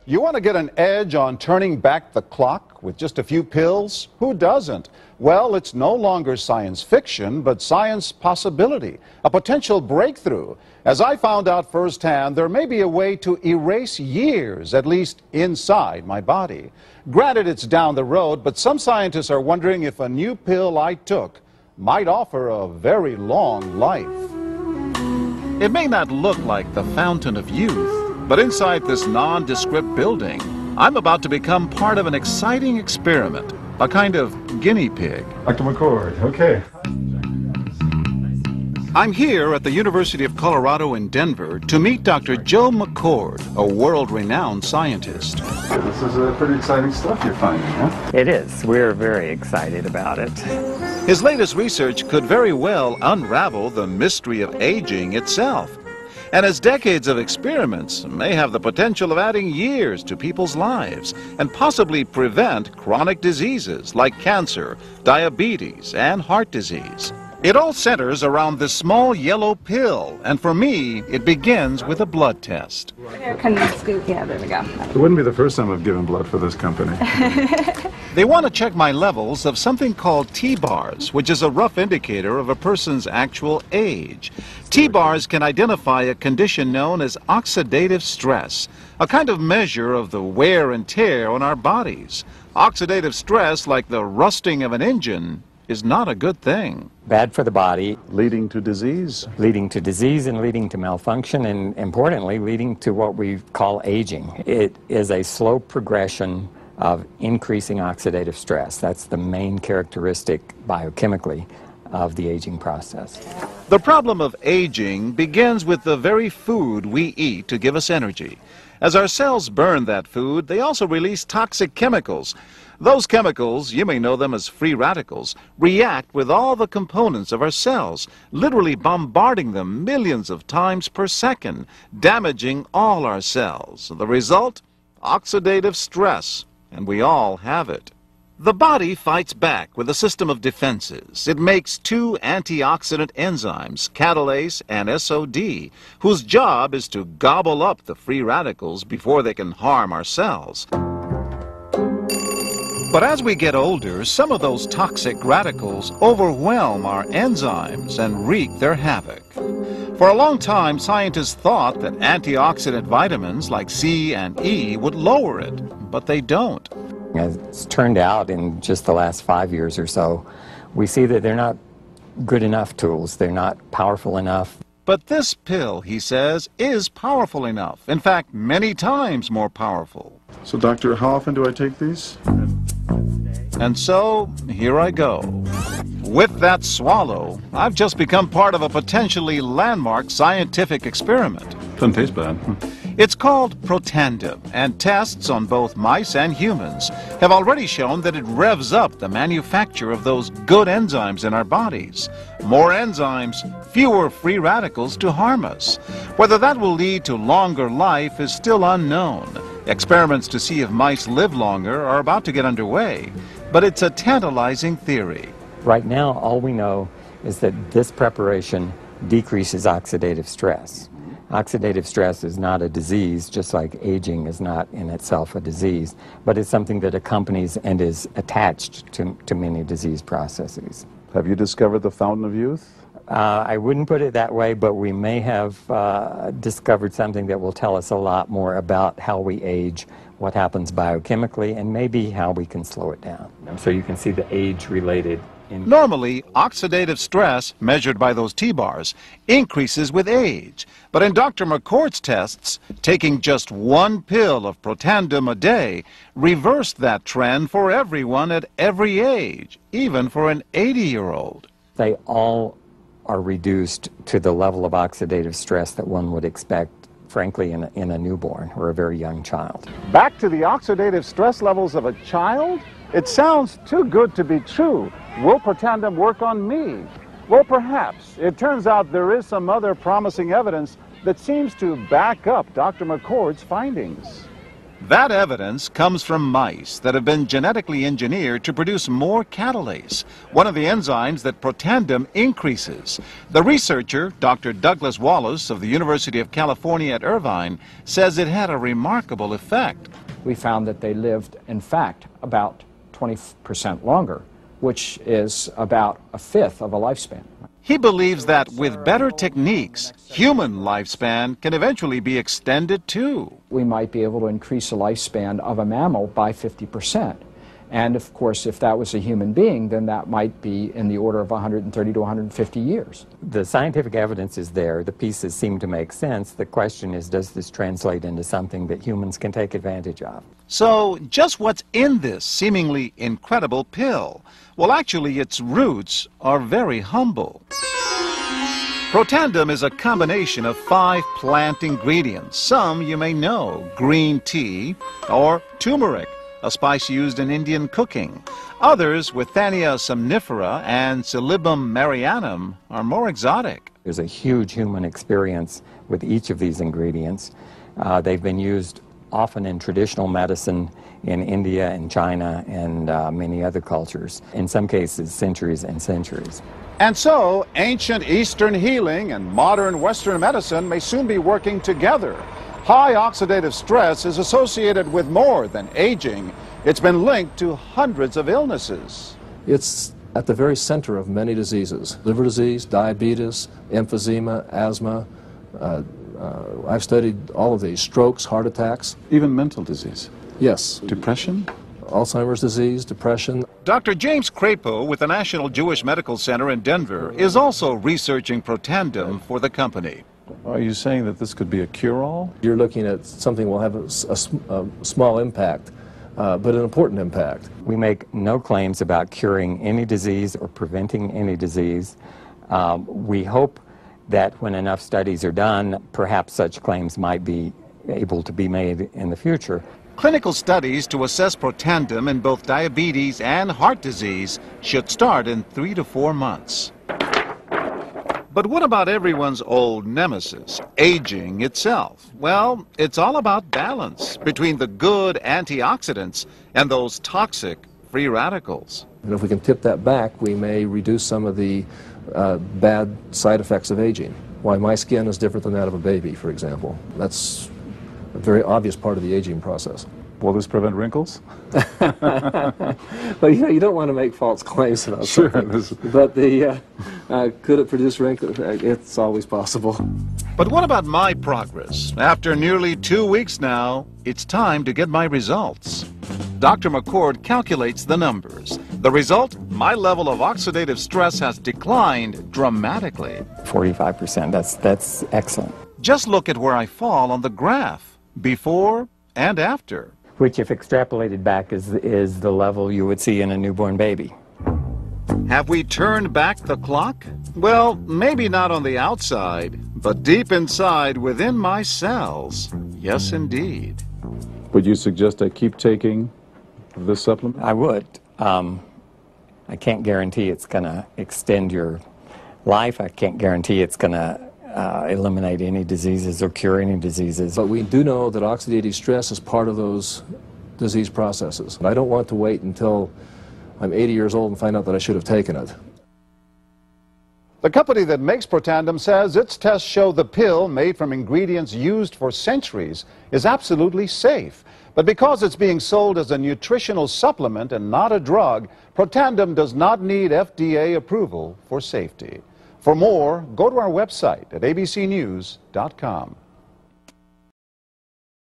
You want to get an edge on turning back the clock with just a few pills? Who doesn't? Well, it's no longer science fiction, but science possibility, a potential breakthrough. As I found out firsthand, there may be a way to erase years, at least inside my body. Granted, it's down the road, but some scientists are wondering if a new pill I took might offer a very long life. It may not look like the fountain of youth, but inside this nondescript building, I'm about to become part of an exciting experiment, a kind of guinea pig. Dr. McCord, okay. I'm here at the University of Colorado in Denver to meet Dr. Joe McCord, a world-renowned scientist. This is pretty exciting stuff you're finding, huh? It is. We're very excited about it. His latest research could very well unravel the mystery of aging itself. And his decades of experiments may have the potential of adding years to people's lives and possibly prevent chronic diseases like cancer, diabetes, and heart disease. It all centers around this small yellow pill, and for me, it begins with a blood test. Can you scoop? Yeah, there we go. It wouldn't be the first time I've given blood for this company. They want to check my levels of something called T-bars, which is a rough indicator of a person's actual age. T-bars can identify a condition known as oxidative stress, a kind of measure of the wear and tear on our bodies. Oxidative stress, like the rusting of an engine, is not a good thing. Bad for the body. Leading to disease. Leading to disease and leading to malfunction, and importantly, leading to what we call aging. It is a slow progression of increasing oxidative stress. That's the main characteristic biochemically of the aging process. The problem of aging begins with the very food we eat to give us energy. As our cells burn that food, they also release toxic chemicals. Those chemicals, you may know them as free radicals, react with all the components of our cells, literally bombarding them millions of times per second, damaging all our cells. The result? Oxidative stress, and we all have it. The body fights back with a system of defenses. It makes two antioxidant enzymes, catalase and SOD, whose job is to gobble up the free radicals before they can harm our cells. But as we get older, some of those toxic radicals overwhelm our enzymes and wreak their havoc. For a long time, scientists thought that antioxidant vitamins like C and E would lower it, but they don't. As it's turned out in just the last 5 years or so, we see that they're not good enough tools. They're not powerful enough. But this pill, he says, is powerful enough. In fact, many times more powerful. So, doctor, how often do I take these? And so, here I go. With that swallow, I've just become part of a potentially landmark scientific experiment. Doesn't taste bad. It's called Protandim, and tests on both mice and humans have already shown that it revs up the manufacture of those good enzymes in our bodies. More enzymes, fewer free radicals to harm us. Whether that will lead to longer life is still unknown. Experiments to see if mice live longer are about to get underway, but it's a tantalizing theory. Right now, all we know is that this preparation decreases oxidative stress. Oxidative stress is not a disease, just like aging is not in itself a disease, but it's something that accompanies and is attached to many disease processes. Have you discovered the fountain of youth? I wouldn't put it that way, but we may have discovered something that will tell us a lot more about how we age, what happens biochemically, and maybe how we can slow it down. So you can see the age-related. Normally, oxidative stress, measured by those T-bars, increases with age. But in Dr. McCord's tests, taking just one pill of Protandim a day reversed that trend for everyone at every age, even for an 80-year-old. They all are reduced to the level of oxidative stress that one would expect, frankly, in a newborn or a very young child. Back to the oxidative stress levels of a child? It sounds too good to be true. Will Protandim work on me? Well, perhaps. It turns out there is some other promising evidence that seems to back up Dr. McCord's findings. That evidence comes from mice that have been genetically engineered to produce more catalase, one of the enzymes that Protandim increases. The researcher, Dr. Douglas Wallace of the University of California at Irvine, says it had a remarkable effect. We found that they lived, in fact, about 20% longer, which is about a fifth of a lifespan. He believes that with better techniques, human lifespan can eventually be extended too. We might be able to increase the lifespan of a mammal by 50%. And of course, if that was a human being, then that might be in the order of 130 to 150 years. The scientific evidence is there. The pieces seem to make sense. The question is, does this translate into something that humans can take advantage of? So, just what's in this seemingly incredible pill? Well, actually, its roots are very humble. Protandim is a combination of 5 plant ingredients. Some you may know: green tea or turmeric, a spice used in Indian cooking. Others, Withania somnifera and Silybum marianum, are more exotic. There's a huge human experience with each of these ingredients. They've been used often in traditional medicine in India and China and many other cultures, in some cases centuries and centuries. And so, ancient Eastern healing and modern Western medicine may soon be working together. High oxidative stress is associated with more than aging. It's been linked to hundreds of illnesses. It's at the very center of many diseases: liver disease, diabetes, emphysema, asthma. I've studied all of these: strokes, heart attacks. Even mental disease? Yes. Depression? Alzheimer's disease, depression. Dr. James Crapo with the National Jewish Medical Center in Denver is also researching Protandim for the company. Are you saying that this could be a cure-all? You're looking at something will have a small impact, but an important impact. We make no claims about curing any disease or preventing any disease. We hope that when enough studies are done, perhaps such claims might be able to be made in the future. Clinical studies to assess Protandim in both diabetes and heart disease should start in 3 to 4 months. But what about everyone's old nemesis, aging itself? Well, it's all about balance between the good antioxidants and those toxic free radicals. And if we can tip that back, we may reduce some of the bad side effects of aging. Why my skin is different than that of a baby, for example. That's a very obvious part of the aging process. Will this prevent wrinkles? Well, you don't want to make false claims about something. But could it produce wrinkles? It's always possible. But what about my progress? After nearly 2 weeks now, it's time to get my results. Dr. McCord calculates the numbers. The result? My level of oxidative stress has declined dramatically. 45%, that's excellent. Just look at where I fall on the graph, before and after. Which, if extrapolated back, is the level you would see in a newborn baby. Have we turned back the clock? Well, maybe not on the outside, but deep inside within my cells. Yes, indeed. Would you suggest I keep taking this supplement? I would. I can't guarantee it's going to extend your life. I can't guarantee it's going to eliminate any diseases or cure any diseases. But we do know that oxidative stress is part of those disease processes. I don't want to wait until I'm 80 years old and find out that I should have taken it. The company that makes Protandim says its tests show the pill, made from ingredients used for centuries, is absolutely safe. But because it's being sold as a nutritional supplement and not a drug, Protandim does not need FDA approval for safety. For more, go to our website at abcnews.com.